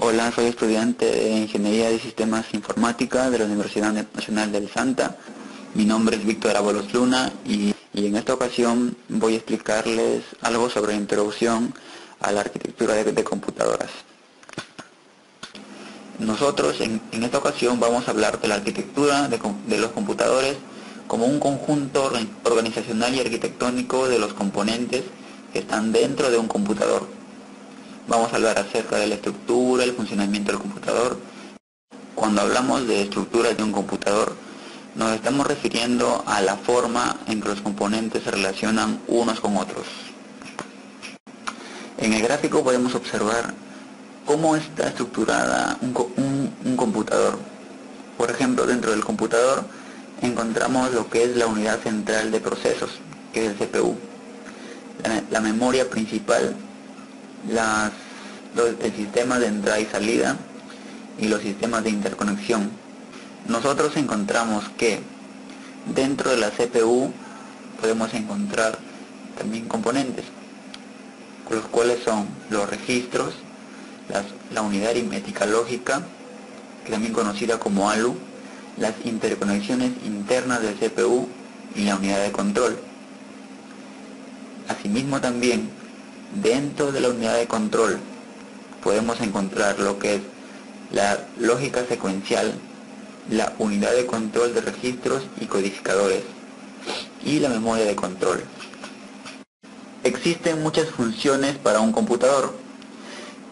Hola, soy estudiante de Ingeniería de Sistemas Informática de la Universidad Nacional del Santa. Mi nombre es Víctor Ábalos Luna y en esta ocasión voy a explicarles algo sobre la introducción a la arquitectura de computadoras. Nosotros en esta ocasión vamos a hablar de la arquitectura de los computadores como un conjunto organizacional y arquitectónico de los componentes que están dentro de un computador. Vamos a hablar acerca de la estructura, el funcionamiento del computador. Cuando hablamos de estructura de un computador, nos estamos refiriendo a la forma en que los componentes se relacionan unos con otros. En el gráfico podemos observar cómo está estructurada un computador. Por ejemplo, dentro del computador encontramos lo que es la unidad central de procesos, que es el CPU, la memoria principal, el sistema de entrada y salida y los sistemas de interconexión. Nosotros encontramos que dentro de la CPU podemos encontrar también componentes, los cuales son los registros, la unidad aritmética lógica, también conocida como ALU, las interconexiones internas del CPU y la unidad de control. Asimismo también, dentro de la unidad de control podemos encontrar lo que es la lógica secuencial, la unidad de control de registros y codificadores y la memoria de control. Existen muchas funciones para un computador.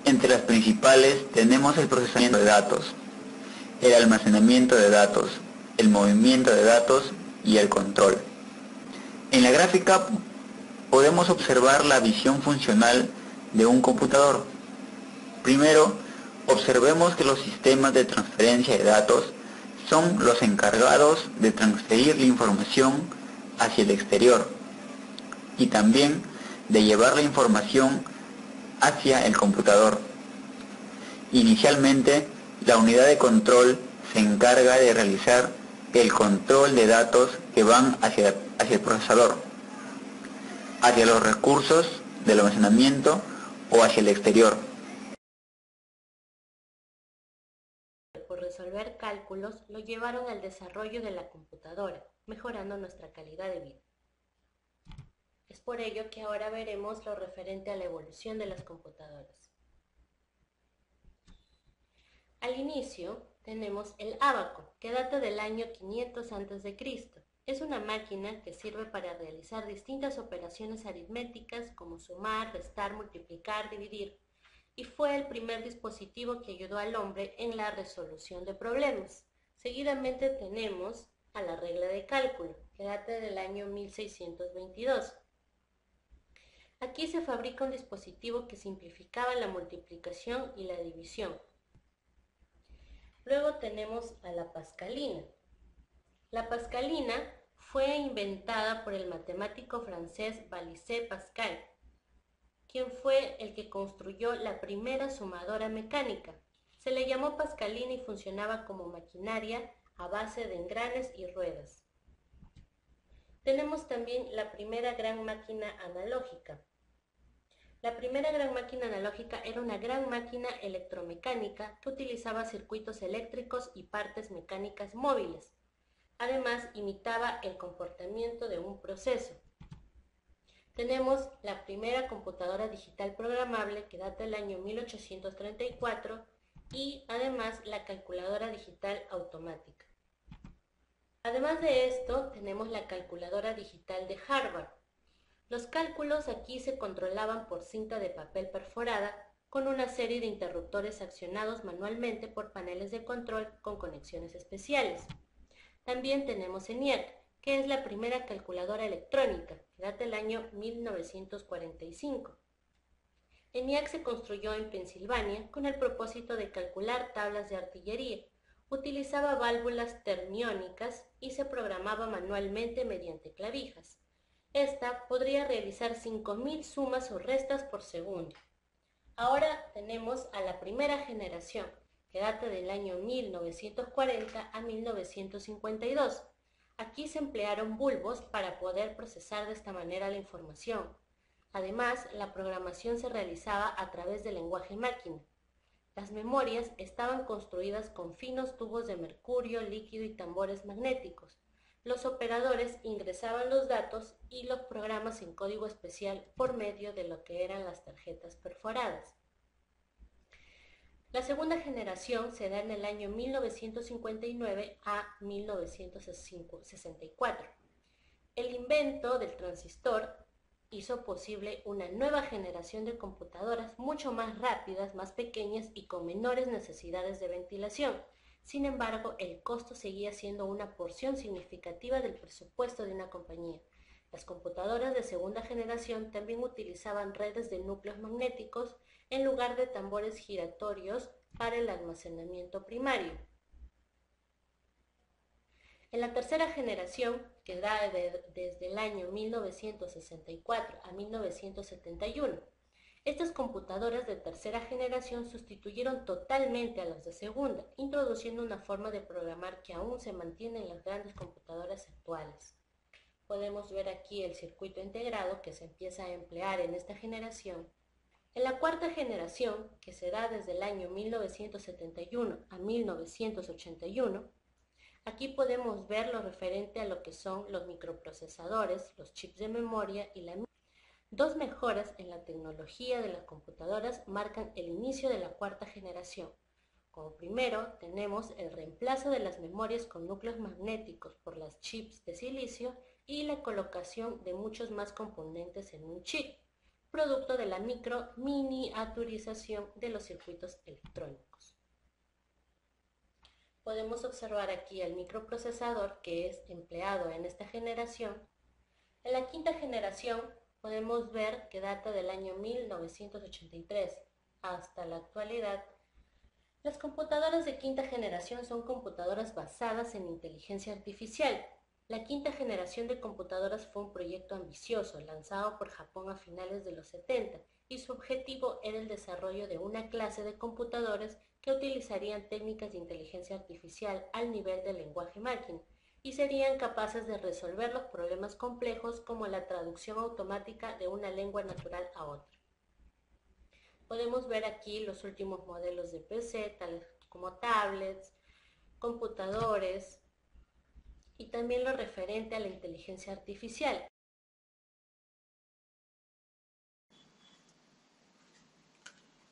Entre las principales tenemos el procesamiento de datos, el almacenamiento de datos, el movimiento de datos y el control. En la gráfica podemos observar la visión funcional de un computador. Primero, observemos que los sistemas de transferencia de datos son los encargados de transferir la información hacia el exterior y también de llevar la información hacia el computador. Inicialmente, la unidad de control se encarga de realizar el control de datos que van hacia el procesador, hacia los recursos del almacenamiento o hacia el exterior. Por resolver cálculos lo llevaron al desarrollo de la computadora, mejorando nuestra calidad de vida. Es por ello que ahora veremos lo referente a la evolución de las computadoras. Al inicio tenemos el ábaco, que data del año 500 a.C. Es una máquina que sirve para realizar distintas operaciones aritméticas como sumar, restar, multiplicar, dividir, y fue el primer dispositivo que ayudó al hombre en la resolución de problemas. Seguidamente tenemos a la regla de cálculo, que data del año 1622. Aquí se fabrica un dispositivo que simplificaba la multiplicación y la división. Luego tenemos a la pascalina. La pascalina fue inventada por el matemático francés Blaise Pascal, quien fue el que construyó la primera sumadora mecánica. Se le llamó pascalina y funcionaba como maquinaria a base de engranes y ruedas. Tenemos también la primera gran máquina analógica. La primera gran máquina analógica era una gran máquina electromecánica que utilizaba circuitos eléctricos y partes mecánicas móviles. Además, imitaba el comportamiento de un proceso. Tenemos la primera computadora digital programable que data del año 1834 y además la calculadora digital automática. Además de esto, tenemos la calculadora digital de Harvard. Los cálculos aquí se controlaban por cinta de papel perforada con una serie de interruptores accionados manualmente por paneles de control con conexiones especiales. También tenemos ENIAC, que es la primera calculadora electrónica, que data del año 1945. ENIAC se construyó en Pensilvania con el propósito de calcular tablas de artillería. Utilizaba válvulas termiónicas y se programaba manualmente mediante clavijas. Esta podría realizar 5.000 sumas o restas por segundo. Ahora tenemos a la primera generación, que data del año 1940 a 1952. Aquí se emplearon bulbos para poder procesar de esta manera la información. Además, la programación se realizaba a través del lenguaje máquina. Las memorias estaban construidas con finos tubos de mercurio líquido y tambores magnéticos. Los operadores ingresaban los datos y los programas en código especial por medio de lo que eran las tarjetas perforadas. La segunda generación se da en el año 1959 a 1964. El invento del transistor hizo posible una nueva generación de computadoras mucho más rápidas, más pequeñas y con menores necesidades de ventilación. Sin embargo, el costo seguía siendo una porción significativa del presupuesto de una compañía. Las computadoras de segunda generación también utilizaban redes de núcleos magnéticos en lugar de tambores giratorios para el almacenamiento primario. En la tercera generación, que da desde el año 1964 a 1971, estas computadoras de tercera generación sustituyeron totalmente a las de segunda, introduciendo una forma de programar que aún se mantiene en las grandes computadoras actuales. Podemos ver aquí el circuito integrado que se empieza a emplear en esta generación. En la cuarta generación, que se da desde el año 1971 a 1981, aquí podemos ver lo referente a lo que son los microprocesadores, los chips de memoria y la. Dos mejoras en la tecnología de las computadoras marcan el inicio de la cuarta generación. Como primero, tenemos el reemplazo de las memorias con núcleos magnéticos por las chips de silicio y la colocación de muchos más componentes en un chip, producto de la miniaturización de los circuitos electrónicos. Podemos observar aquí el microprocesador que es empleado en esta generación. En la quinta generación podemos ver que data del año 1983 hasta la actualidad. Las computadoras de quinta generación son computadoras basadas en inteligencia artificial. La quinta generación de computadoras fue un proyecto ambicioso lanzado por Japón a finales de los 70 y su objetivo era el desarrollo de una clase de computadores que utilizarían técnicas de inteligencia artificial al nivel del lenguaje máquina y serían capaces de resolver los problemas complejos como la traducción automática de una lengua natural a otra. Podemos ver aquí los últimos modelos de PC, tales como tablets, computadores y también lo referente a la inteligencia artificial.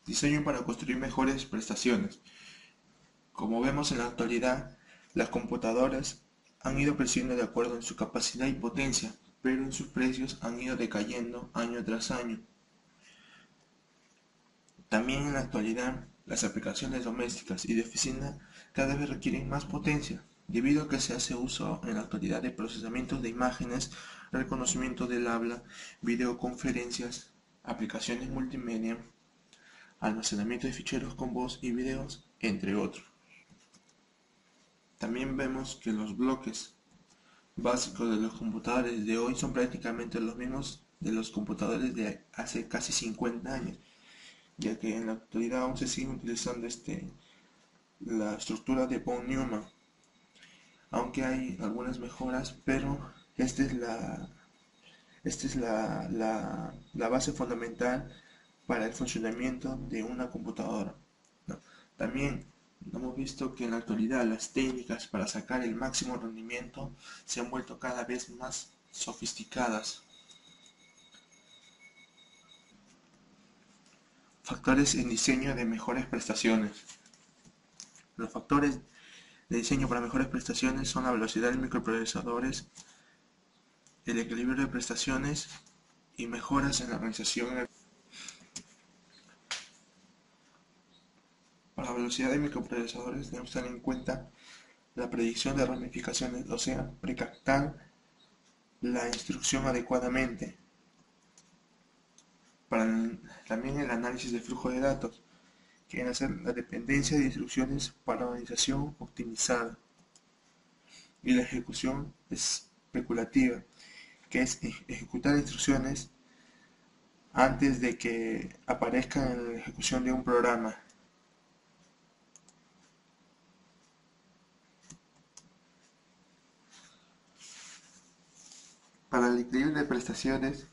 Diseño para construir mejores prestaciones. Como vemos en la actualidad, las computadoras han ido creciendo de acuerdo en su capacidad y potencia, pero en sus precios han ido decayendo año tras año. También en la actualidad, las aplicaciones domésticas y de oficina cada vez requieren más potencia, debido a que se hace uso en la actualidad de procesamientos de imágenes, reconocimiento del habla, videoconferencias, aplicaciones multimedia, almacenamiento de ficheros con voz y videos, entre otros. También vemos que los bloques básicos de los computadores de hoy son prácticamente los mismos de los computadores de hace casi 50 años, ya que en la actualidad aún se sigue utilizando la estructura de von Neumann, aunque hay algunas mejoras, pero esta es la base fundamental para el funcionamiento de una computadora, ¿no? También hemos visto que en la actualidad las técnicas para sacar el máximo rendimiento se han vuelto cada vez más sofisticadas. Factores en diseño de mejores prestaciones. Los factores de diseño para mejores prestaciones son la velocidad de microprocesadores, el equilibrio de prestaciones y mejoras en la organización. Para la velocidad de microprocesadores debemos tener en cuenta la predicción de ramificaciones, o sea, precaptar la instrucción adecuadamente. También el análisis de flujo de datos, que viene a ser la dependencia de instrucciones para organización optimizada. Y la ejecución especulativa, que es ejecutar instrucciones antes de que aparezcan en la ejecución de un programa. Para el equilibrio de prestaciones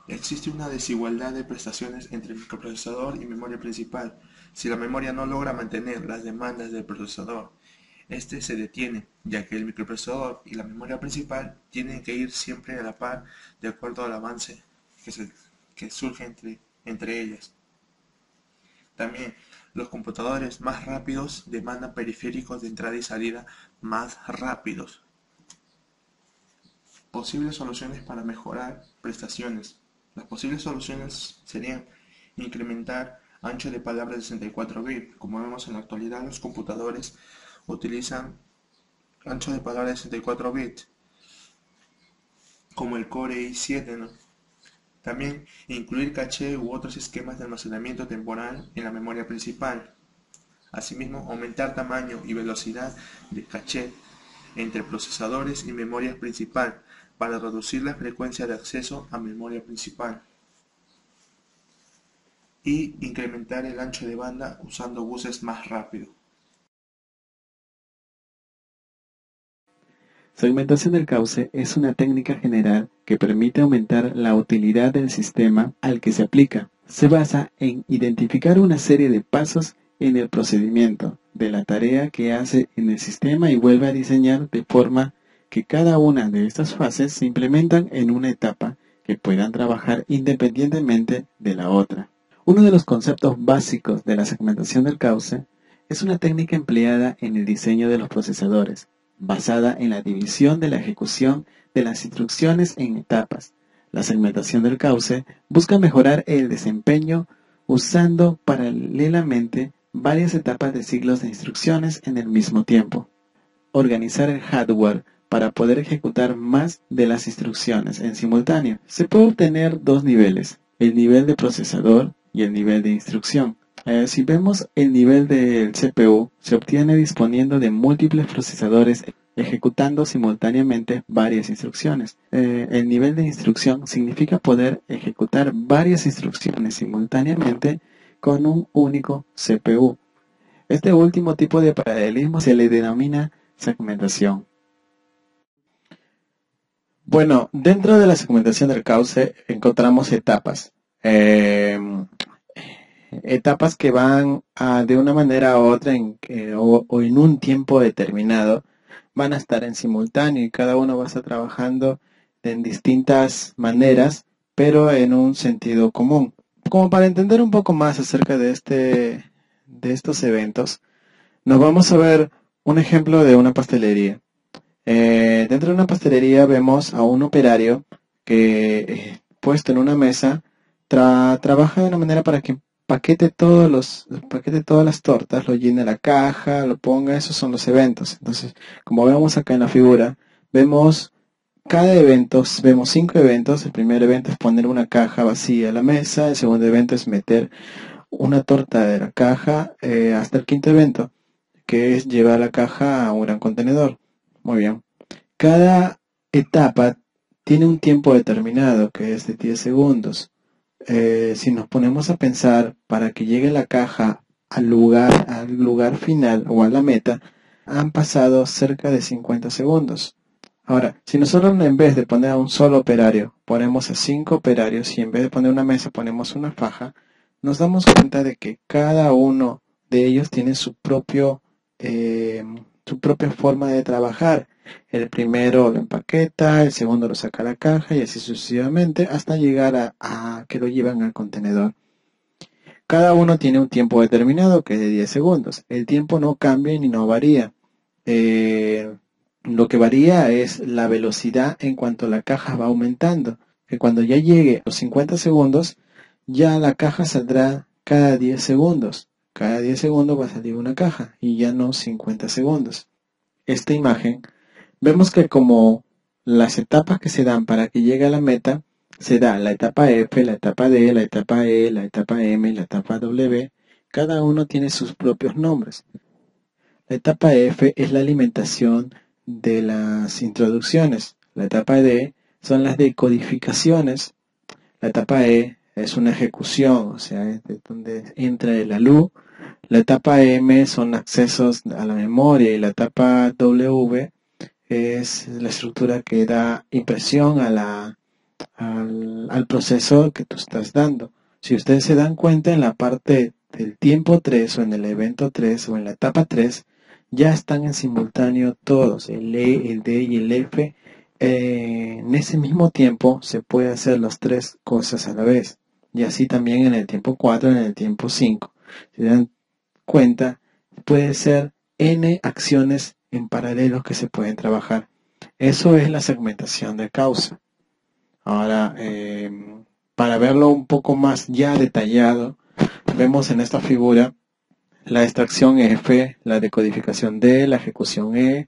Existe una desigualdad de prestaciones entre el microprocesador y memoria principal. Si la memoria no logra mantener las demandas del procesador, este se detiene, ya que el microprocesador y la memoria principal tienen que ir siempre a la par de acuerdo al avance que surge entre ellas. También, los computadores más rápidos demandan periféricos de entrada y salida más rápidos. Posibles soluciones para mejorar prestaciones. Las posibles soluciones serían incrementar ancho de palabra de 64 bits. Como vemos en la actualidad, los computadores utilizan ancho de palabra de 64 bits, como el Core i7, ¿no? También incluir caché u otros esquemas de almacenamiento temporal en la memoria principal. Asimismo, aumentar tamaño y velocidad de caché entre procesadores y memoria principal para reducir la frecuencia de acceso a memoria principal. Y incrementar el ancho de banda usando buses más rápidos. Segmentación del cauce es una técnica general que permite aumentar la utilidad del sistema al que se aplica. Se basa en identificar una serie de pasos en el procedimiento de la tarea que hace en el sistema y vuelve a diseñar de forma que cada una de estas fases se implementan en una etapa que puedan trabajar independientemente de la otra. Uno de los conceptos básicos de la segmentación del cauce es una técnica empleada en el diseño de los procesadores, basada en la división de la ejecución de las instrucciones en etapas. La segmentación del cauce busca mejorar el desempeño usando paralelamente varias etapas de ciclos de instrucciones en el mismo tiempo. Organizar el hardware para poder ejecutar más de las instrucciones en simultáneo. Se puede obtener dos niveles, el nivel de procesador y el nivel de instrucción. Si vemos el nivel del CPU, se obtiene disponiendo de múltiples procesadores ejecutando simultáneamente varias instrucciones. El nivel de instrucción significa poder ejecutar varias instrucciones simultáneamente con un único CPU. Este último tipo de paralelismo se le denomina segmentación. Bueno, dentro de la segmentación del cauce encontramos etapas. Etapas que van de una manera u otra o en un tiempo determinado van a estar en simultáneo y cada uno va a estar trabajando en distintas maneras, pero en un sentido común. Como para entender un poco más acerca de estos eventos, nos vamos a ver un ejemplo de una pastelería. Dentro de una pastelería vemos a un operario que, puesto en una mesa, trabaja de una manera para que paquete todas las tortas, lo llene la caja, lo ponga. Esos son los eventos. Entonces, como vemos acá en la figura, vemos cada evento, vemos 5 eventos. El primer evento es poner una caja vacía a la mesa, el segundo evento es meter una torta de la caja, hasta el quinto evento, que es llevar la caja a un gran contenedor. Muy bien. Cada etapa tiene un tiempo determinado, que es de 10 segundos. Si nos ponemos a pensar, para que llegue la caja al lugar final o a la meta, han pasado cerca de 50 segundos. Ahora, si nosotros en vez de poner a un solo operario, ponemos a 5 operarios y en vez de poner una mesa ponemos una faja, nos damos cuenta de que cada uno de ellos tiene su propia forma de trabajar. El primero lo empaqueta, el segundo lo saca a la caja y así sucesivamente hasta llegar a que lo llevan al contenedor. Cada uno tiene un tiempo determinado que es de 10 segundos. El tiempo no cambia ni no varía. Lo que varía es la velocidad en cuanto la caja va aumentando. Que cuando ya llegue a los 50 segundos, ya la caja saldrá cada 10 segundos. Cada 10 segundos va a salir una caja y ya no 50 segundos. Esta imagen, vemos que como las etapas que se dan para que llegue a la meta, se da la etapa F, la etapa D, la etapa E, la etapa M y la etapa W. Cada uno tiene sus propios nombres. La etapa F es la alimentación de las introducciones. La etapa D son las decodificaciones. La etapa E es una ejecución, o sea, es de donde entra el ALU. La etapa M son accesos a la memoria y la etapa W es la estructura que da impresión a la al proceso que tú estás dando. Si ustedes se dan cuenta, en la parte del tiempo 3 o en el evento 3 o en la etapa 3 ya están en simultáneo todos, el E, el D y el F. En ese mismo tiempo se puede hacer las tres cosas a la vez. Y así también en el tiempo 4, en el tiempo 5. Si se dan cuenta, puede ser N acciones en paralelo que se pueden trabajar. Eso es la segmentación de causa. Ahora, para verlo un poco más ya detallado, vemos en esta figura la extracción F, la decodificación D, la ejecución E,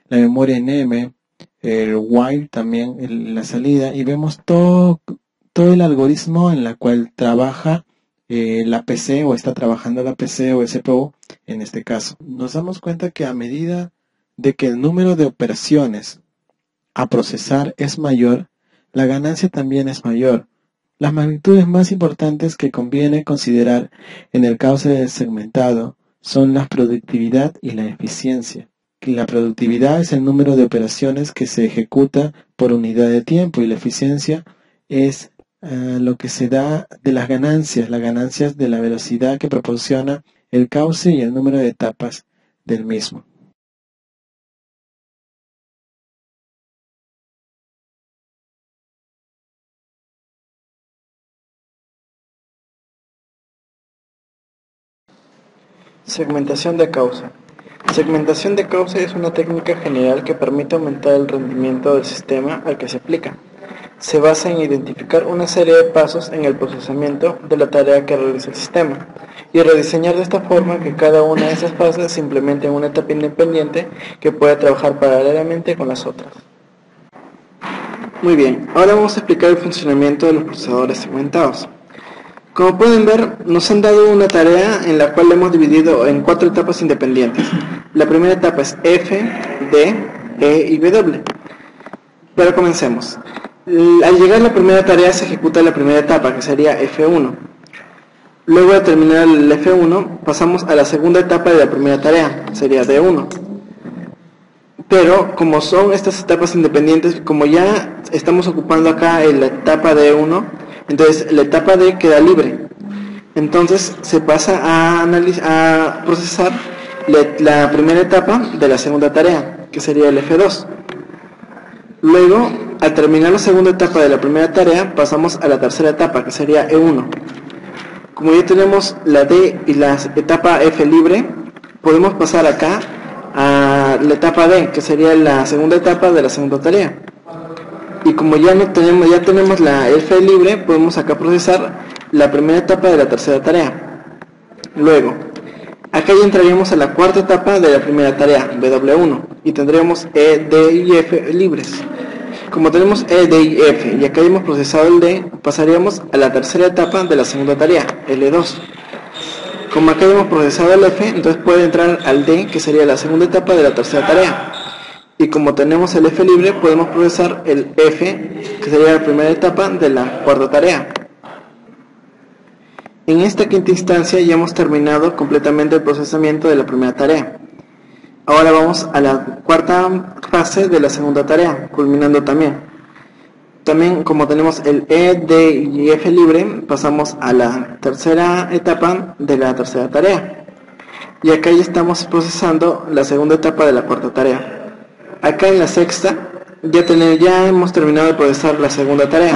la memoria en M, el while también, la salida, y vemos todo el algoritmo en la cual trabaja la PC o está trabajando la PC o el CPU en este caso. Nos damos cuenta que a medida de que el número de operaciones a procesar es mayor, la ganancia también es mayor. Las magnitudes más importantes que conviene considerar en el cauce segmentado son la productividad y la eficiencia. La productividad es el número de operaciones que se ejecuta por unidad de tiempo y la eficiencia es lo que se da de las ganancias de la velocidad que proporciona el cauce y el número de etapas del mismo. Segmentación de causa. Segmentación de causa es una técnica general que permite aumentar el rendimiento del sistema al que se aplica. Se basa en identificar una serie de pasos en el procesamiento de la tarea que realiza el sistema y rediseñar de esta forma que cada una de esas fases se implemente en una etapa independiente que pueda trabajar paralelamente con las otras. Muy bien, ahora vamos a explicar el funcionamiento de los procesadores segmentados. Como pueden ver, nos han dado una tarea en la cual la hemos dividido en 4 etapas independientes. La primera etapa es F, D, E y W. Pero comencemos. Al llegar a la primera tarea se ejecuta la primera etapa, que sería F1. Luego de terminar el F1, pasamos a la segunda etapa de la primera tarea, sería D1. Pero como son estas etapas independientes, como ya estamos ocupando acá en la etapa D1, entonces la etapa D queda libre. Entonces se pasa a procesar la primera etapa de la segunda tarea, que sería el F2. Luego, al terminar la segunda etapa de la primera tarea, pasamos a la tercera etapa, que sería E1. Como ya tenemos la D y la etapa F libre, podemos pasar acá a la etapa D, que sería la segunda etapa de la segunda tarea. Y como ya tenemos la F libre, podemos acá procesar la primera etapa de la tercera tarea. Luego, acá ya entraríamos a la cuarta etapa de la primera tarea, W1, y tendríamos E, D y F libres. Como tenemos E, D y F, y acá ya hemos procesado el D, pasaríamos a la tercera etapa de la segunda tarea, L2. Como acá ya hemos procesado el F, entonces puede entrar al D, que sería la segunda etapa de la tercera tarea. Y como tenemos el F libre, podemos procesar el F, que sería la primera etapa de la cuarta tarea. En esta quinta instancia ya hemos terminado completamente el procesamiento de la primera tarea. Ahora vamos a la cuarta fase de la segunda tarea, culminando también. También como tenemos el E, D y F libre, pasamos a la tercera etapa de la tercera tarea. Y acá ya estamos procesando la segunda etapa de la cuarta tarea. Acá en la sexta ya hemos terminado de procesar la segunda tarea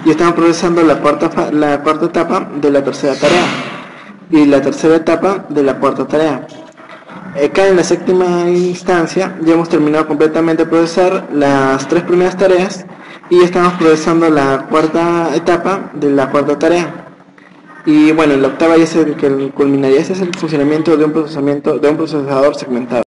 y estamos procesando la cuarta etapa de la tercera tarea y la tercera etapa de la cuarta tarea. Acá en la séptima instancia ya hemos terminado completamente de procesar las 3 primeras tareas y estamos procesando la cuarta etapa de la cuarta tarea. Y bueno, en la octava ya es el que culminaría. Ese es el funcionamiento de un procesador segmentado.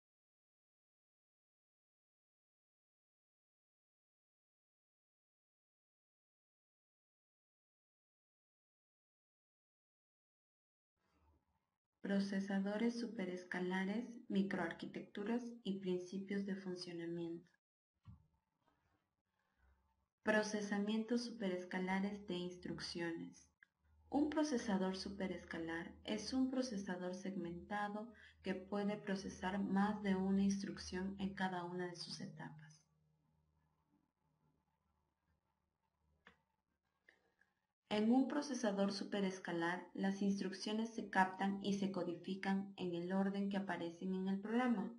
Procesadores superescalares, microarquitecturas y principios de funcionamiento. Procesamientos superescalares de instrucciones. Un procesador superescalar es un procesador segmentado que puede procesar más de una instrucción en cada una de sus etapas. En un procesador superescalar, las instrucciones se captan y se codifican en el orden que aparecen en el programa.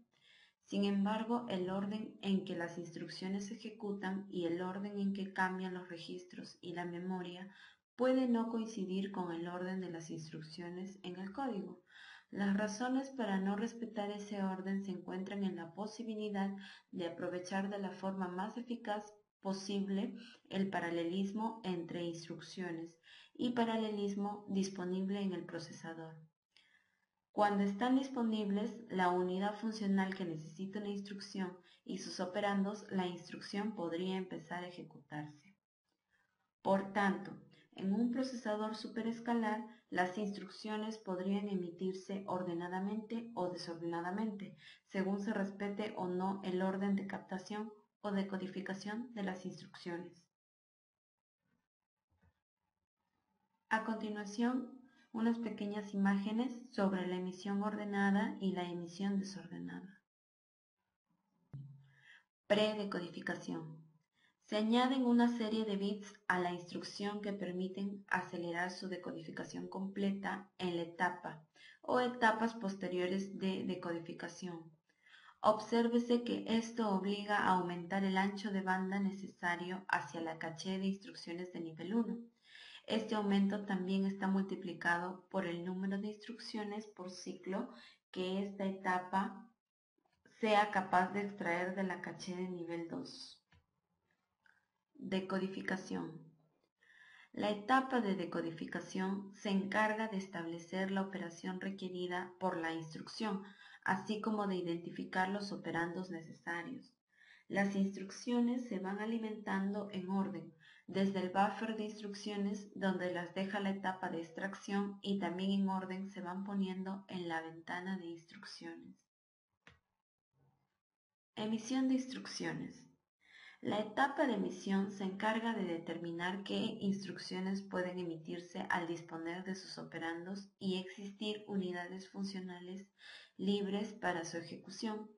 Sin embargo, el orden en que las instrucciones se ejecutan y el orden en que cambian los registros y la memoria puede no coincidir con el orden de las instrucciones en el código. Las razones para no respetar ese orden se encuentran en la posibilidad de aprovechar de la forma más eficaz posible el paralelismo entre instrucciones y paralelismo disponible en el procesador. Cuando están disponibles la unidad funcional que necesita una instrucción y sus operandos, la instrucción podría empezar a ejecutarse. Por tanto, en un procesador superescalar, las instrucciones podrían emitirse ordenadamente o desordenadamente, según se respete o no el orden de captación o de codificación de las instrucciones. A continuación, unas pequeñas imágenes sobre la emisión ordenada y la emisión desordenada. Predecodificación. Se añaden una serie de bits a la instrucción que permiten acelerar su decodificación completa en la etapa o etapas posteriores de decodificación. Obsérvese que esto obliga a aumentar el ancho de banda necesario hacia la caché de instrucciones de nivel 1. Este aumento también está multiplicado por el número de instrucciones por ciclo que esta etapa sea capaz de extraer de la caché de nivel 2. Decodificación. La etapa de decodificación se encarga de establecer la operación requerida por la instrucción, así como de identificar los operandos necesarios. Las instrucciones se van alimentando en orden, desde el buffer de instrucciones donde las deja la etapa de extracción y también en orden se van poniendo en la ventana de instrucciones. Emisión de instrucciones. La etapa de emisión se encarga de determinar qué instrucciones pueden emitirse al disponer de sus operandos y existir unidades funcionales libres para su ejecución.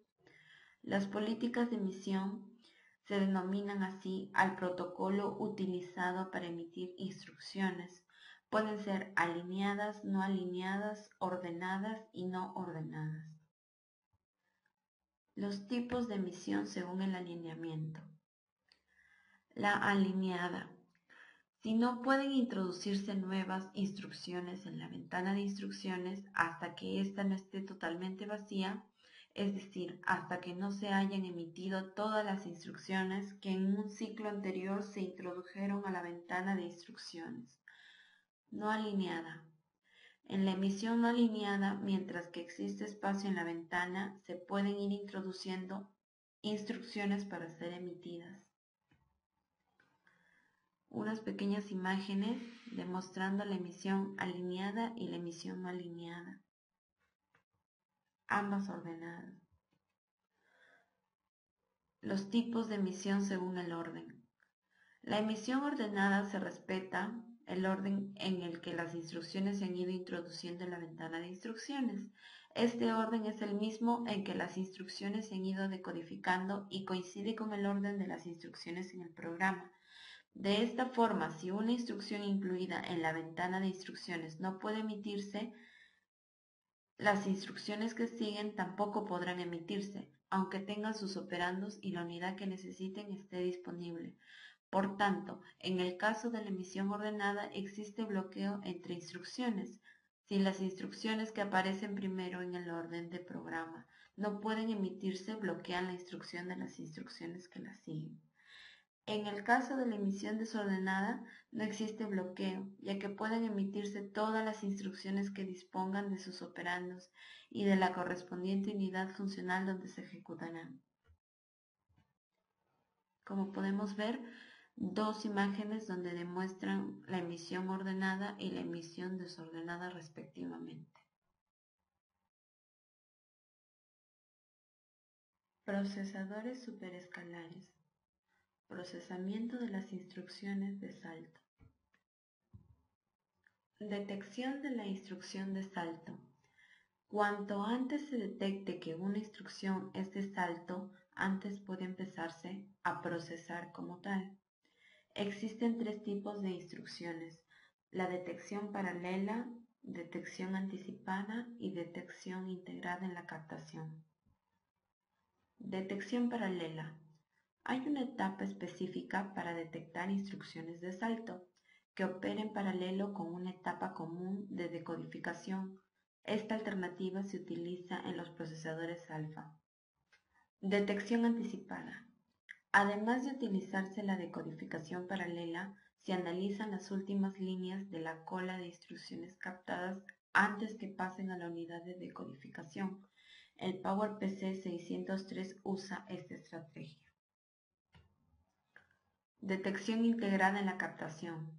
Las políticas de emisión se denominan así al protocolo utilizado para emitir instrucciones. Pueden ser alineadas, no alineadas, ordenadas y no ordenadas. Los tipos de emisión según el alineamiento. La alineada. Si no pueden introducirse nuevas instrucciones en la ventana de instrucciones hasta que ésta no esté totalmente vacía, es decir, hasta que no se hayan emitido todas las instrucciones que en un ciclo anterior se introdujeron a la ventana de instrucciones. No alineada. En la emisión no alineada, mientras que existe espacio en la ventana, se pueden ir introduciendo instrucciones para ser emitidas. Unas pequeñas imágenes demostrando la emisión alineada y la emisión no alineada, ambas ordenadas. Los tipos de emisión según el orden. La emisión ordenada se respeta el orden en el que las instrucciones se han ido introduciendo en la ventana de instrucciones. Este orden es el mismo en que las instrucciones se han ido decodificando y coincide con el orden de las instrucciones en el programa. De esta forma, si una instrucción incluida en la ventana de instrucciones no puede emitirse, las instrucciones que siguen tampoco podrán emitirse, aunque tengan sus operandos y la unidad que necesiten esté disponible. Por tanto, en el caso de la emisión ordenada existe bloqueo entre instrucciones. Si las instrucciones que aparecen primero en el orden de programa no pueden emitirse, bloquean la instrucción de las instrucciones que las siguen. En el caso de la emisión desordenada, no existe bloqueo, ya que pueden emitirse todas las instrucciones que dispongan de sus operandos y de la correspondiente unidad funcional donde se ejecutarán. Como podemos ver, dos imágenes donde demuestran la emisión ordenada y la emisión desordenada respectivamente. Procesadores superescalares. Procesamiento de las instrucciones de salto. Detección de la instrucción de salto. Cuanto antes se detecte que una instrucción es de salto, antes puede empezarse a procesar como tal. Existen tres tipos de instrucciones: la detección paralela, detección anticipada y detección integrada en la captación. Detección paralela. Hay una etapa específica para detectar instrucciones de salto que opera en paralelo con una etapa común de decodificación. Esta alternativa se utiliza en los procesadores alfa. Detección anticipada. Además de utilizarse la decodificación paralela, se analizan las últimas líneas de la cola de instrucciones captadas antes que pasen a la unidad de decodificación. El PowerPC 603 usa esta estrategia. Detección integrada en la captación.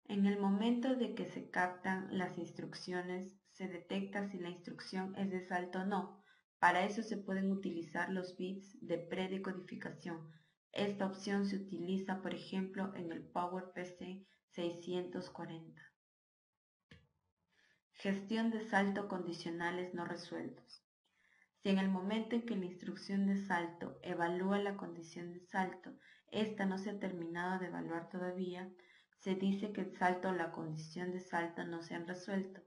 En el momento de que se captan las instrucciones, se detecta si la instrucción es de salto o no. Para eso se pueden utilizar los bits de predecodificación. Esta opción se utiliza, por ejemplo, en el PowerPC 640. Gestión de salto condicionales no resueltos. Si en el momento en que la instrucción de salto evalúa la condición de salto, esta no se ha terminado de evaluar todavía, se dice que el salto o la condición de salto no se han resuelto.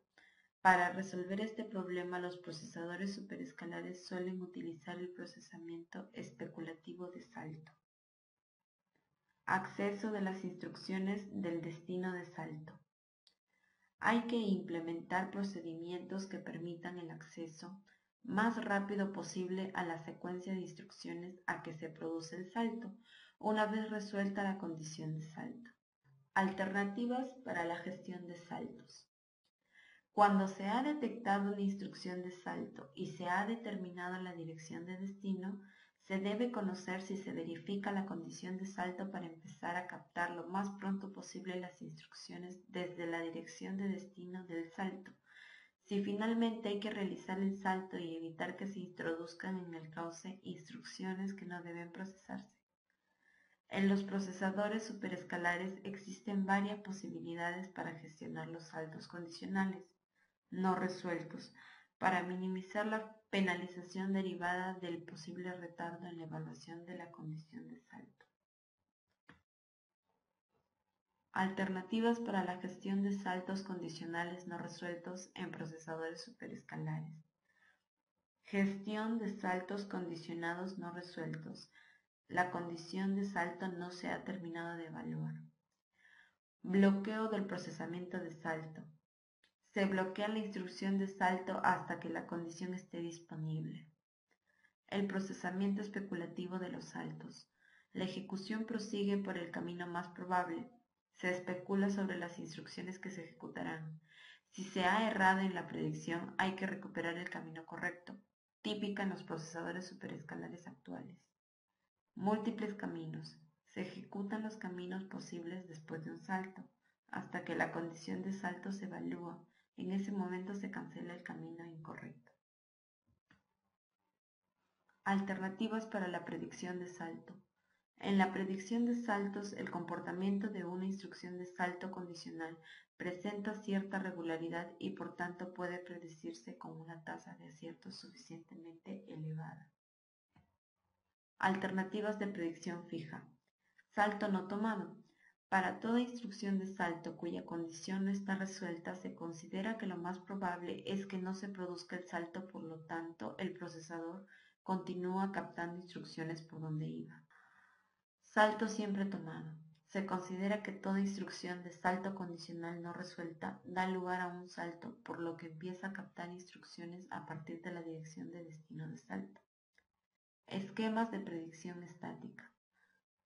Para resolver este problema, los procesadores superescalares suelen utilizar el procesamiento especulativo de salto. Acceso de las instrucciones del destino de salto. Hay que implementar procedimientos que permitan el acceso más rápido posible a la secuencia de instrucciones a que se produce el salto, una vez resuelta la condición de salto. Alternativas para la gestión de saltos. Cuando se ha detectado una instrucción de salto y se ha determinado la dirección de destino, se debe conocer si se verifica la condición de salto para empezar a captar lo más pronto posible las instrucciones desde la dirección de destino del salto. Si finalmente hay que realizar el salto y evitar que se introduzcan en el cauce instrucciones que no deben procesarse. En los procesadores superescalares existen varias posibilidades para gestionar los saltos condicionales no resueltos, para minimizar la penalización derivada del posible retardo en la evaluación de la condición de salto. Alternativas para la gestión de saltos condicionales no resueltos en procesadores superescalares. Gestión de saltos condicionados no resueltos. La condición de salto no se ha terminado de evaluar. Bloqueo del procesamiento de salto. Se bloquea la instrucción de salto hasta que la condición esté disponible. El procesamiento especulativo de los saltos. La ejecución prosigue por el camino más probable. Se especula sobre las instrucciones que se ejecutarán. Si se ha errado en la predicción, hay que recuperar el camino correcto, típica en los procesadores superescalares actuales. Múltiples caminos. Se ejecutan los caminos posibles después de un salto, hasta que la condición de salto se evalúa. En ese momento se cancela el camino incorrecto. Alternativas para la predicción de salto. En la predicción de saltos, el comportamiento de una instrucción de salto condicional presenta cierta regularidad y por tanto puede predecirse con una tasa de acierto suficientemente elevada. Alternativas de predicción fija. Salto no tomado. Para toda instrucción de salto cuya condición no está resuelta, se considera que lo más probable es que no se produzca el salto, por lo tanto, el procesador continúa captando instrucciones por donde iba. Salto siempre tomado. Se considera que toda instrucción de salto condicional no resuelta da lugar a un salto, por lo que empieza a captar instrucciones a partir de la dirección de destino de salto. Esquemas de predicción estática.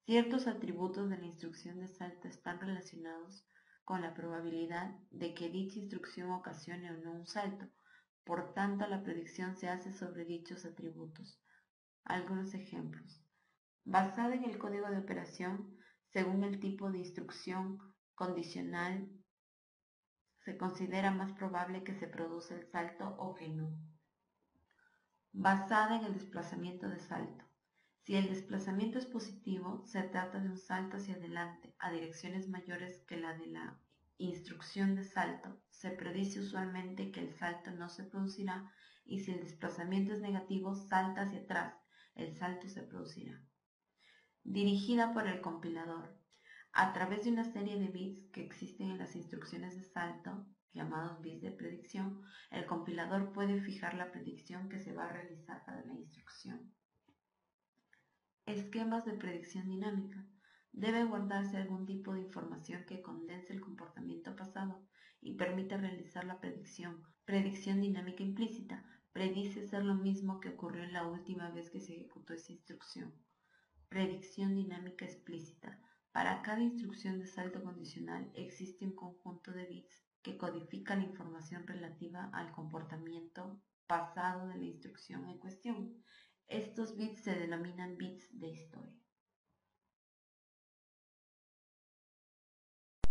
Ciertos atributos de la instrucción de salto están relacionados con la probabilidad de que dicha instrucción ocasione o no un salto. Por tanto, la predicción se hace sobre dichos atributos. Algunos ejemplos. Basada en el código de operación, según el tipo de instrucción condicional, se considera más probable que se produzca el salto o que no. Basada en el desplazamiento de salto. Si el desplazamiento es positivo, se trata de un salto hacia adelante a direcciones mayores que la de la instrucción de salto. Se predice usualmente que el salto no se producirá y si el desplazamiento es negativo, salta hacia atrás. El salto se producirá. Dirigida por el compilador. A través de una serie de bits que existen en las instrucciones de salto, llamados bits de predicción, el compilador puede fijar la predicción que se va a realizar para la instrucción. Esquemas de predicción dinámica. Debe guardarse algún tipo de información que condense el comportamiento pasado y permita realizar la predicción. Predicción dinámica implícita. Predice ser lo mismo que ocurrió la última vez que se ejecutó esa instrucción. Predicción dinámica explícita. Para cada instrucción de salto condicional existe un conjunto de bits que codifica la información relativa al comportamiento pasado de la instrucción en cuestión. Estos bits se denominan bits de historia.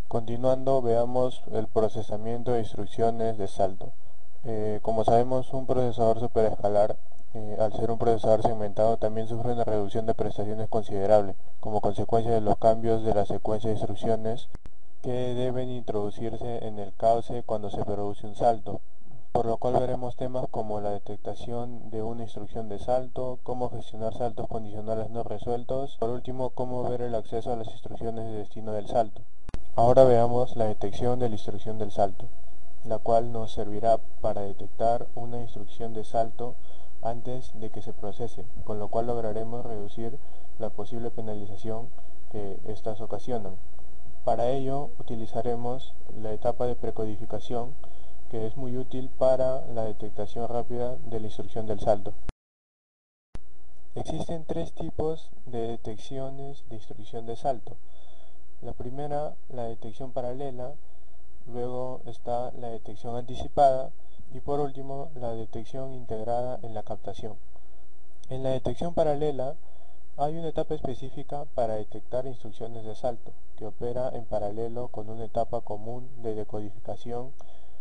Continuando, veamos el procesamiento de instrucciones de salto. Como sabemos, un procesador superescalar, al ser un procesador segmentado, también sufre una reducción de prestaciones considerable, como consecuencia de los cambios de la secuencia de instrucciones que deben introducirse en el cauce cuando se produce un salto, por lo cual veremos temas como la detectación de una instrucción de salto, cómo gestionar saltos condicionales no resueltos, por último, cómo ver el acceso a las instrucciones de destino del salto. Ahora veamos la detección de la instrucción del salto, la cual nos servirá para detectar una instrucción de salto antes de que se procese, con lo cual lograremos reducir la posible penalización que éstas ocasionan. Para ello utilizaremos la etapa de precodificación, que es muy útil para la detectación rápida de la instrucción del salto. Existen tres tipos de detecciones de instrucción de salto. La primera, la detección paralela, luego está la detección anticipada y por último la detección integrada en la captación. En la detección paralela hay una etapa específica para detectar instrucciones de salto, que opera en paralelo con una etapa común de decodificación.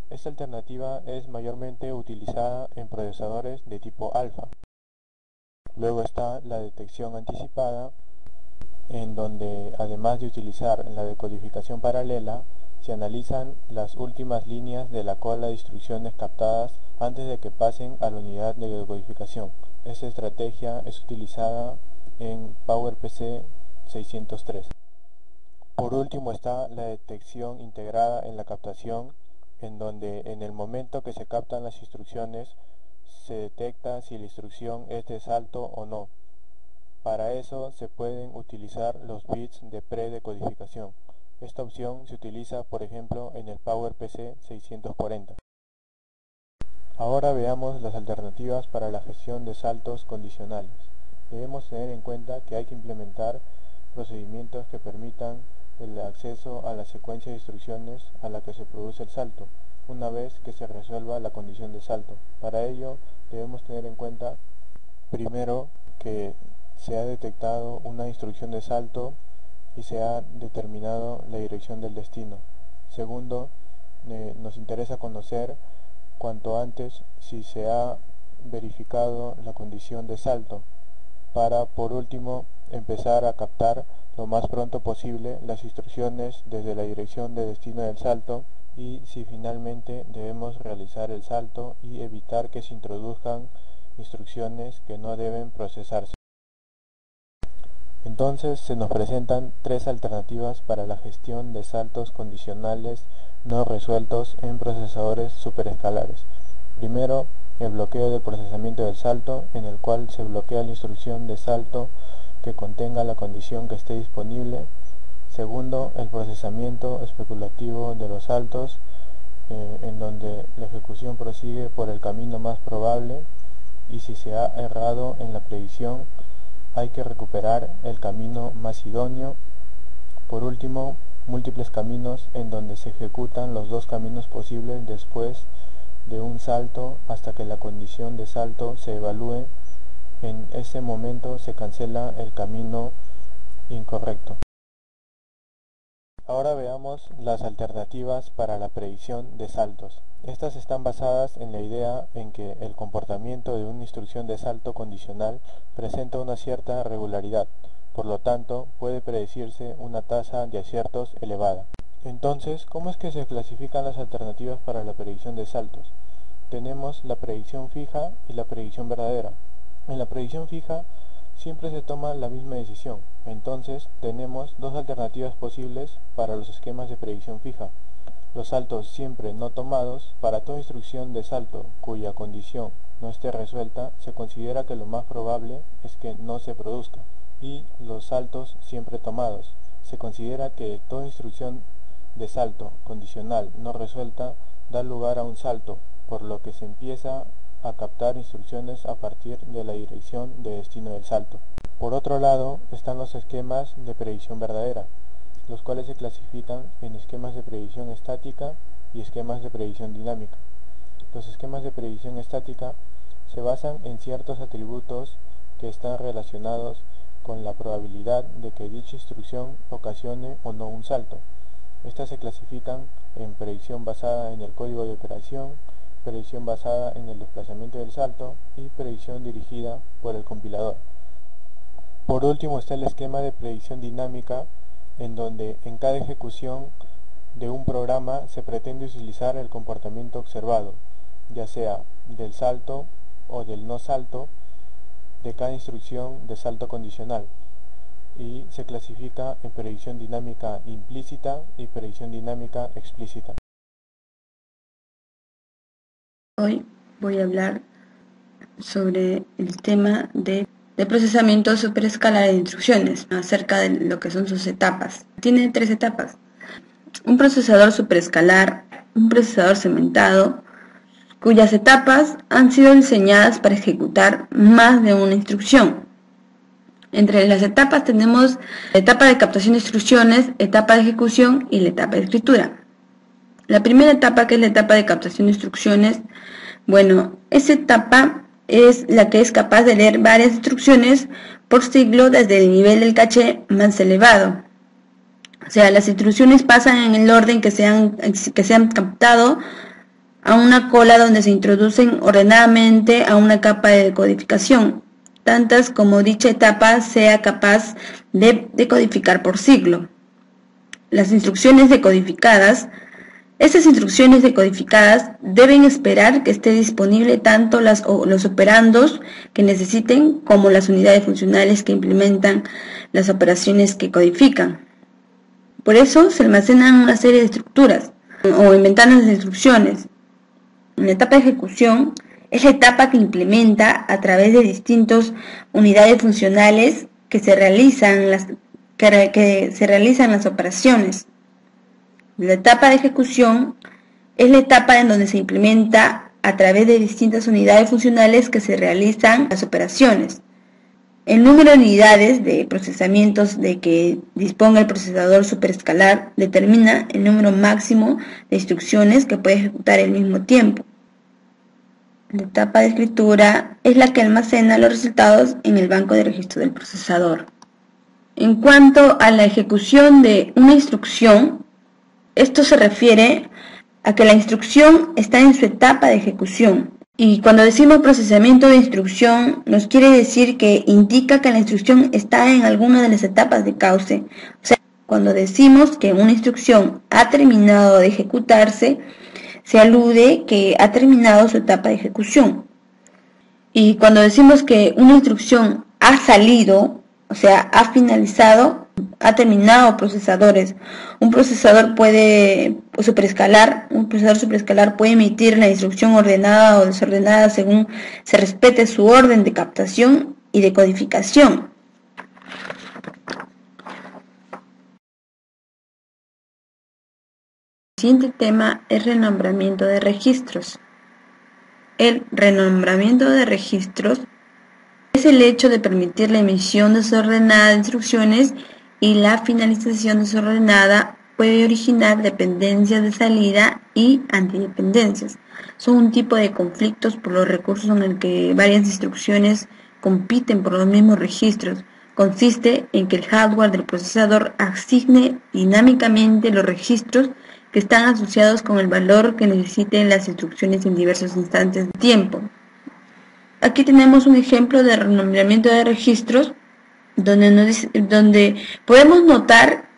Esta alternativa es mayormente utilizada en procesadores de tipo alfa. Luego está la detección anticipada, en donde además de utilizar la decodificación paralela, se analizan las últimas líneas de la cola de instrucciones captadas antes de que pasen a la unidad de decodificación. Esta estrategia es utilizada en PowerPC 603. Por último está la detección integrada en la captación, en donde en el momento que se captan las instrucciones se detecta si la instrucción es de salto o no. Para eso se pueden utilizar los bits de predecodificación. Esta opción se utiliza, por ejemplo, en el PowerPC 640. Ahora veamos las alternativas para la gestión de saltos condicionales. Debemos tener en cuenta que hay que implementar procedimientos que permitan el acceso a la secuencia de instrucciones a la que se produce el salto, una vez que se resuelva la condición de salto. Para ello debemos tener en cuenta, primero, que se ha detectado una instrucción de salto y se ha determinado la dirección del destino. Segundo, nos interesa conocer cuanto antes si se ha verificado la condición de salto, para por último empezar a captar lo más pronto posible las instrucciones desde la dirección de destino del salto, y si finalmente debemos realizar el salto y evitar que se introduzcan instrucciones que no deben procesarse. Entonces se nos presentan tres alternativas para la gestión de saltos condicionales no resueltos en procesadores superescalares. Primero, el bloqueo del procesamiento del salto, en el cual se bloquea la instrucción de salto que contenga la condición que esté disponible. Segundo, el procesamiento especulativo de los saltos, en donde la ejecución prosigue por el camino más probable, y si se ha errado en la predicción, hay que recuperar el camino más idóneo. Por último, múltiples caminos, en donde se ejecutan los dos caminos posibles después de un salto hasta que la condición de salto se evalúe. En ese momento se cancela el camino incorrecto. Ahora veamos las alternativas para la predicción de saltos. Estas están basadas en la idea en que el comportamiento de una instrucción de salto condicional presenta una cierta regularidad, por lo tanto puede predecirse una tasa de aciertos elevada. Entonces, ¿cómo es que se clasifican las alternativas para la predicción de saltos? Tenemos la predicción fija y la predicción verdadera. En la predicción fija siempre se toma la misma decisión. Entonces tenemos dos alternativas posibles para los esquemas de predicción fija. Los saltos siempre no tomados. Para toda instrucción de salto cuya condición no esté resuelta, se considera que lo más probable es que no se produzca. Y los saltos siempre tomados. Se considera que toda instrucción de salto condicional no resuelta da lugar a un salto, por lo que se empieza a captar instrucciones a partir de la dirección de destino del salto. Por otro lado, están los esquemas de predicción verdadera, los cuales se clasifican en esquemas de predicción estática y esquemas de predicción dinámica. Los esquemas de predicción estática se basan en ciertos atributos que están relacionados con la probabilidad de que dicha instrucción ocasione o no un salto. Estas se clasifican en predicción basada en el código de operación, predicción basada en el desplazamiento del salto y predicción dirigida por el compilador. Por último está el esquema de predicción dinámica, en donde en cada ejecución de un programa se pretende utilizar el comportamiento observado, ya sea del salto o del no salto, de cada instrucción de salto condicional, y se clasifica en predicción dinámica implícita y predicción dinámica explícita. Hoy voy a hablar sobre el tema de procesamiento superescalar de instrucciones, acerca de lo que son sus etapas. Tiene 3 etapas: un procesador superescalar, un procesador segmentado, cuyas etapas han sido diseñadas para ejecutar más de una instrucción. Entre las etapas tenemos la etapa de captación de instrucciones, etapa de ejecución y la etapa de escritura. La primera etapa, que es la etapa de captación de instrucciones, bueno, esa etapa es la que es capaz de leer varias instrucciones por ciclo desde el nivel del caché más elevado. O sea, las instrucciones pasan en el orden que se han captado a una cola donde se introducen ordenadamente a una capa de decodificación, tantas como dicha etapa sea capaz de decodificar por ciclo. Las instrucciones decodificadas Estas instrucciones decodificadas deben esperar que esté disponible tanto los operandos que necesiten como las unidades funcionales que implementan las operaciones que codifican. Por eso se almacenan una serie de estructuras o en ventanas de instrucciones. La etapa de ejecución es la etapa que implementa a través de distintas unidades funcionales que se realizan las operaciones. La etapa de ejecución es la etapa en donde se implementa a través de distintas unidades funcionales que se realizan las operaciones. El número de unidades de procesamientos de que disponga el procesador superescalar determina el número máximo de instrucciones que puede ejecutar al mismo tiempo. La etapa de escritura es la que almacena los resultados en el banco de registro del procesador. En cuanto a la ejecución de una instrucción, esto se refiere a que la instrucción está en su etapa de ejecución. Y cuando decimos procesamiento de instrucción, nos quiere decir que indica que la instrucción está en alguna de las etapas de cauce. O sea, cuando decimos que una instrucción ha terminado de ejecutarse, se alude que ha terminado su etapa de ejecución. Y cuando decimos que una instrucción ha salido, o sea, ha finalizado, ha terminado procesadores. Un procesador superescalar puede emitir la instrucción ordenada o desordenada según se respete su orden de captación y de codificación. El siguiente tema es renombramiento de registros. El renombramiento de registros es el hecho de permitir la emisión desordenada de instrucciones y la finalización desordenada puede originar dependencias de salida y antidependencias. Son un tipo de conflictos por los recursos en el que varias instrucciones compiten por los mismos registros. Consiste en que el hardware del procesador asigne dinámicamente los registros que están asociados con el valor que necesiten las instrucciones en diversos instantes de tiempo. Aquí tenemos un ejemplo de renombramiento de registros donde podemos notar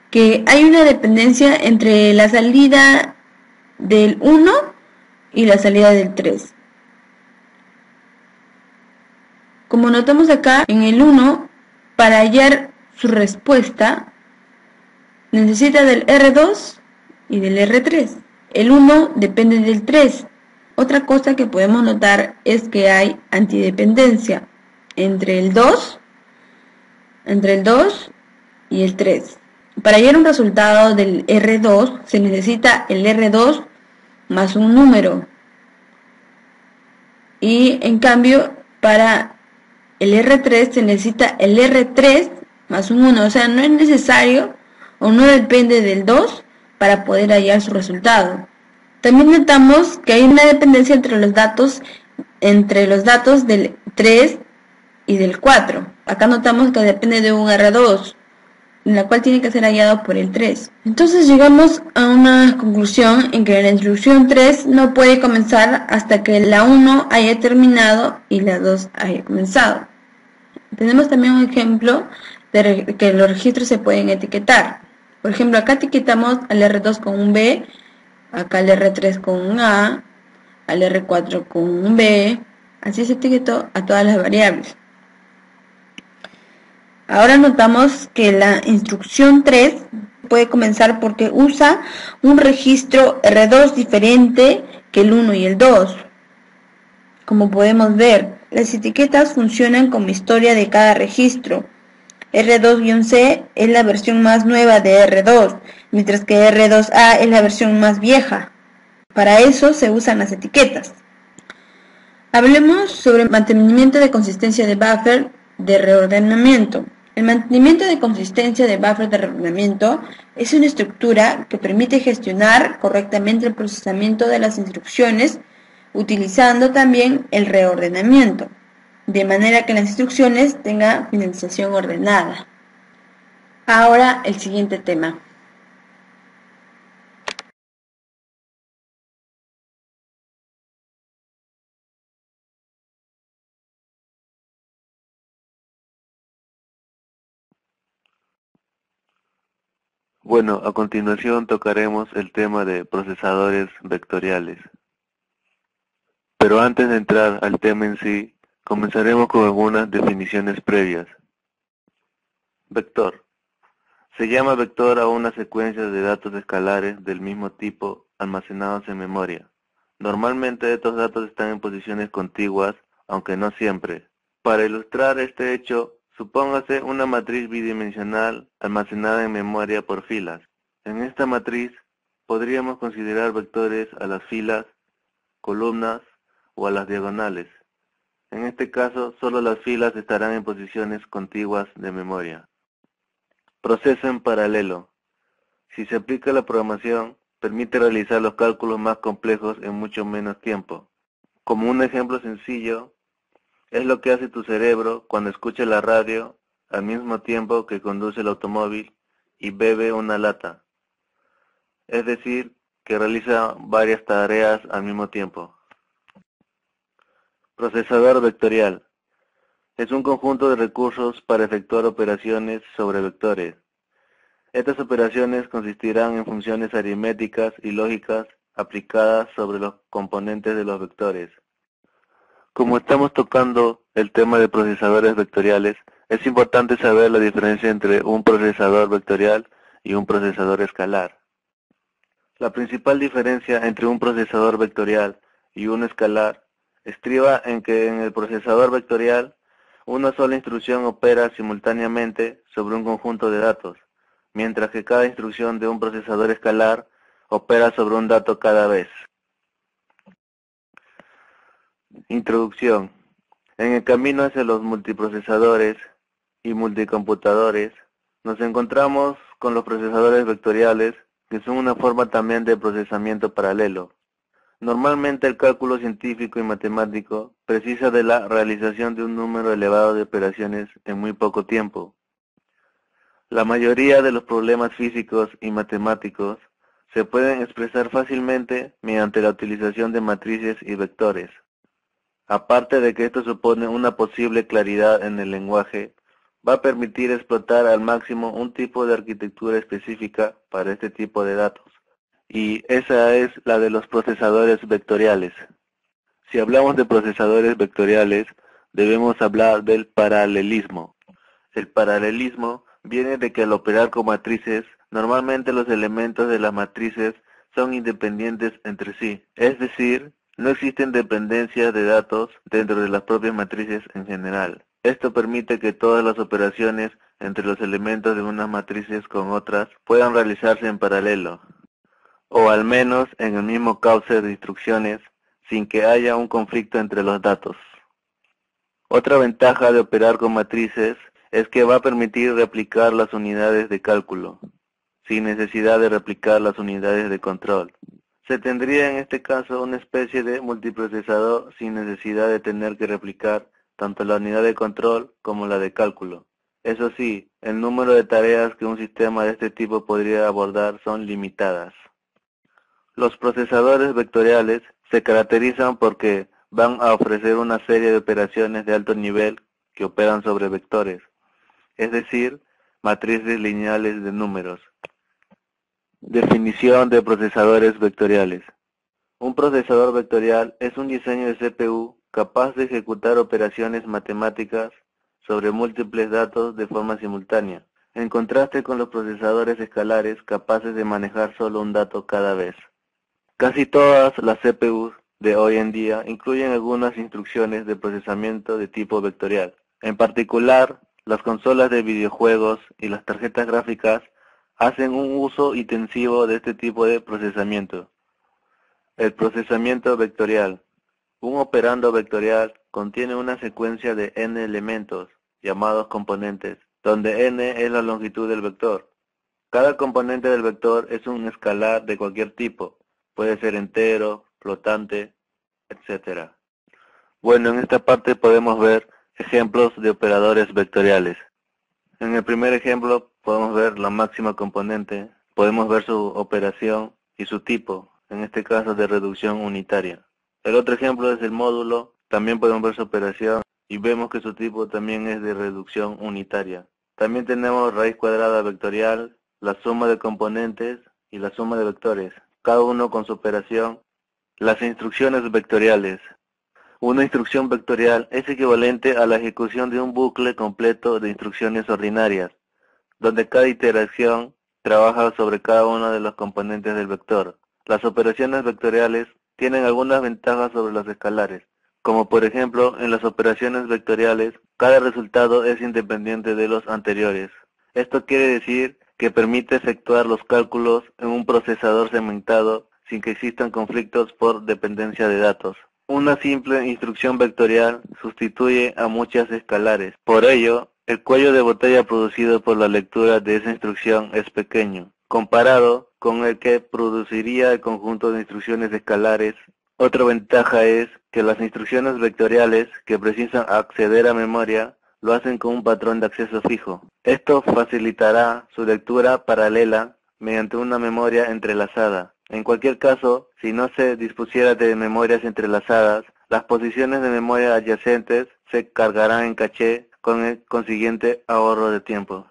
que hay una dependencia entre la salida del 1 y la salida del 3. Como notamos acá, en el 1, para hallar su respuesta, necesita del R2 y del R3. El 1 depende del 3. Otra cosa que podemos notar es que hay antidependencia entre el 2 y el 3. Para hallar un resultado del R2 se necesita el R2 más un número. Y en cambio, para el R3 se necesita el R3 más un 1. O sea, no es necesario o no depende del 2 para poder hallar su resultado. También notamos que hay una dependencia entre los datos del 3 y del 4. Acá notamos que depende de un R2, en la cual tiene que ser hallado por el 3. Entonces llegamos a una conclusión en que la instrucción 3 no puede comenzar hasta que la 1 haya terminado y la 2 haya comenzado. Tenemos también un ejemplo de que los registros se pueden etiquetar. Por ejemplo, acá etiquetamos al R2 con un B, acá al R3 con un A, al R4 con un B. Así se etiquetó a todas las variables. Ahora notamos que la instrucción 3 puede comenzar porque usa un registro R2 diferente que el 1 y el 2. Como podemos ver, las etiquetas funcionan como historia de cada registro. R2-C es la versión más nueva de R2, mientras que R2A es la versión más vieja. Para eso se usan las etiquetas. Hablemos sobre mantenimiento de consistencia de buffer de reordenamiento. El mantenimiento de consistencia de buffer de reordenamiento es una estructura que permite gestionar correctamente el procesamiento de las instrucciones utilizando también el reordenamiento, de manera que las instrucciones tengan finalización ordenada. Ahora el siguiente tema. Bueno, a continuación tocaremos el tema de procesadores vectoriales. Pero antes de entrar al tema en sí, comenzaremos con algunas definiciones previas. Vector. Se llama vector a una secuencia de datos escalares del mismo tipo almacenados en memoria. Normalmente estos datos están en posiciones contiguas, aunque no siempre. Para ilustrar este hecho, supóngase una matriz bidimensional almacenada en memoria por filas. En esta matriz podríamos considerar vectores a las filas, columnas o a las diagonales. En este caso, solo las filas estarán en posiciones contiguas de memoria. Proceso en paralelo. Si se aplica la programación, permite realizar los cálculos más complejos en mucho menos tiempo. Como un ejemplo sencillo, es lo que hace tu cerebro cuando escucha la radio al mismo tiempo que conduce el automóvil y bebe una lata. Es decir, que realiza varias tareas al mismo tiempo. Procesador vectorial. Es un conjunto de recursos para efectuar operaciones sobre vectores. Estas operaciones consistirán en funciones aritméticas y lógicas aplicadas sobre los componentes de los vectores. Como estamos tocando el tema de procesadores vectoriales, es importante saber la diferencia entre un procesador vectorial y un procesador escalar. La principal diferencia entre un procesador vectorial y un escalar estriba en que en el procesador vectorial una sola instrucción opera simultáneamente sobre un conjunto de datos, mientras que cada instrucción de un procesador escalar opera sobre un dato cada vez. Introducción. En el camino hacia los multiprocesadores y multicomputadores, nos encontramos con los procesadores vectoriales, que son una forma también de procesamiento paralelo. Normalmente el cálculo científico y matemático precisa de la realización de un número elevado de operaciones en muy poco tiempo. La mayoría de los problemas físicos y matemáticos se pueden expresar fácilmente mediante la utilización de matrices y vectores. Aparte de que esto supone una posible claridad en el lenguaje, va a permitir explotar al máximo un tipo de arquitectura específica para este tipo de datos. Y esa es la de los procesadores vectoriales. Si hablamos de procesadores vectoriales, debemos hablar del paralelismo. El paralelismo viene de que al operar con matrices, normalmente los elementos de las matrices son independientes entre sí, es decir, no existen dependencias de datos dentro de las propias matrices en general. Esto permite que todas las operaciones entre los elementos de unas matrices con otras puedan realizarse en paralelo, o al menos en el mismo cauce de instrucciones, sin que haya un conflicto entre los datos. Otra ventaja de operar con matrices es que va a permitir replicar las unidades de cálculo, sin necesidad de replicar las unidades de control. Se tendría en este caso una especie de multiprocesador sin necesidad de tener que replicar tanto la unidad de control como la de cálculo. Eso sí, el número de tareas que un sistema de este tipo podría abordar son limitadas. Los procesadores vectoriales se caracterizan porque van a ofrecer una serie de operaciones de alto nivel que operan sobre vectores, es decir, matrices lineales de números. Definición de procesadores vectoriales. Un procesador vectorial es un diseño de CPU capaz de ejecutar operaciones matemáticas sobre múltiples datos de forma simultánea, en contraste con los procesadores escalares capaces de manejar solo un dato cada vez. Casi todas las CPUs de hoy en día incluyen algunas instrucciones de procesamiento de tipo vectorial. En particular, las consolas de videojuegos y las tarjetas gráficas hacen un uso intensivo de este tipo de procesamiento. El procesamiento vectorial. Un operando vectorial contiene una secuencia de n elementos, llamados componentes, donde n es la longitud del vector. Cada componente del vector es un escalar de cualquier tipo, puede ser entero, flotante, etc. Bueno, en esta parte podemos ver ejemplos de operadores vectoriales. En el primer ejemplo podemos ver la máxima componente, podemos ver su operación y su tipo, en este caso de reducción unitaria. El otro ejemplo es el módulo, también podemos ver su operación y vemos que su tipo también es de reducción unitaria. También tenemos raíz cuadrada vectorial, la suma de componentes y la suma de vectores, cada uno con su operación. Las instrucciones vectoriales. Una instrucción vectorial es equivalente a la ejecución de un bucle completo de instrucciones ordinarias, donde cada iteración trabaja sobre cada uno de los componentes del vector. Las operaciones vectoriales tienen algunas ventajas sobre los escalares, como por ejemplo en las operaciones vectoriales, cada resultado es independiente de los anteriores. Esto quiere decir que permite efectuar los cálculos en un procesador segmentado sin que existan conflictos por dependencia de datos. Una simple instrucción vectorial sustituye a muchas escalares. Por ello, el cuello de botella producido por la lectura de esa instrucción es pequeño, comparado con el que produciría el conjunto de instrucciones escalares. Otra ventaja es que las instrucciones vectoriales que precisan acceder a memoria lo hacen con un patrón de acceso fijo. Esto facilitará su lectura paralela mediante una memoria entrelazada. En cualquier caso, si no se dispusiera de memorias entrelazadas, las posiciones de memoria adyacentes se cargarán en caché con el consiguiente ahorro de tiempo.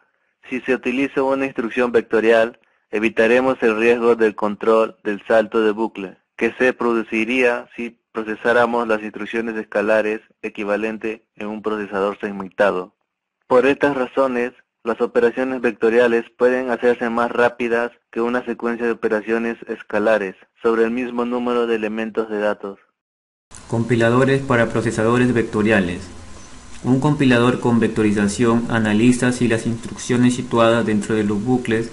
Si se utiliza una instrucción vectorial, evitaremos el riesgo del control del salto de bucle, que se produciría si procesáramos las instrucciones escalares equivalente en un procesador segmentado. Por estas razones, las operaciones vectoriales pueden hacerse más rápidas que una secuencia de operaciones escalares sobre el mismo número de elementos de datos. Compiladores para procesadores vectoriales. Un compilador con vectorización analiza si las instrucciones situadas dentro de los bucles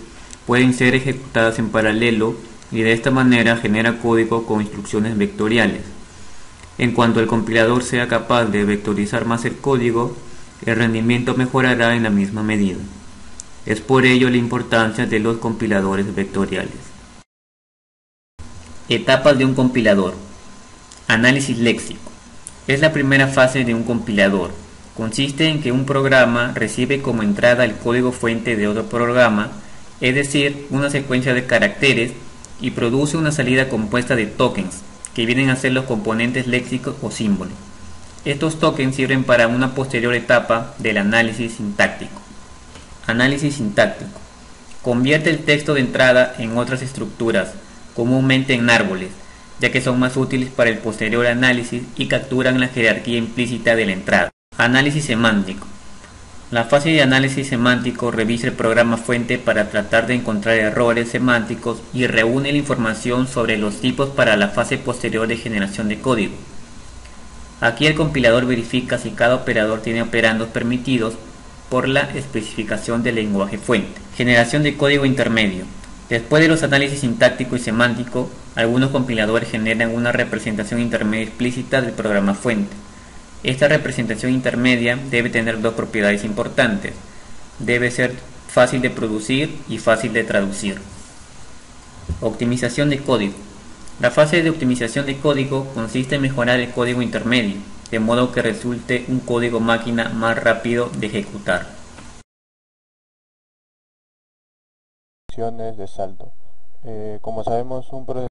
pueden ser ejecutadas en paralelo y de esta manera genera código con instrucciones vectoriales. En cuanto el compilador sea capaz de vectorizar más el código, el rendimiento mejorará en la misma medida. Es por ello la importancia de los compiladores vectoriales. Etapas de un compilador. Análisis léxico. Es la primera fase de un compilador. Consiste en que un programa recibe como entrada el código fuente de otro programa, es decir, una secuencia de caracteres, y produce una salida compuesta de tokens, que vienen a ser los componentes léxicos o símbolos. Estos tokens sirven para una posterior etapa del análisis sintáctico. Análisis sintáctico. Convierte el texto de entrada en otras estructuras, comúnmente en árboles, ya que son más útiles para el posterior análisis y capturan la jerarquía implícita de la entrada. Análisis semántico. La fase de análisis semántico revisa el programa fuente para tratar de encontrar errores semánticos y reúne la información sobre los tipos para la fase posterior de generación de código. Aquí el compilador verifica si cada operador tiene operandos permitidos por la especificación del lenguaje fuente. Generación de código intermedio. Después de los análisis sintáctico y semántico, algunos compiladores generan una representación intermedia explícita del programa fuente. Esta representación intermedia debe tener dos propiedades importantes. Debe ser fácil de producir y fácil de traducir. Optimización de código. La fase de optimización de código consiste en mejorar el código intermedio, de modo que resulte un código máquina más rápido de ejecutar. De salto. Como sabemos, un proceso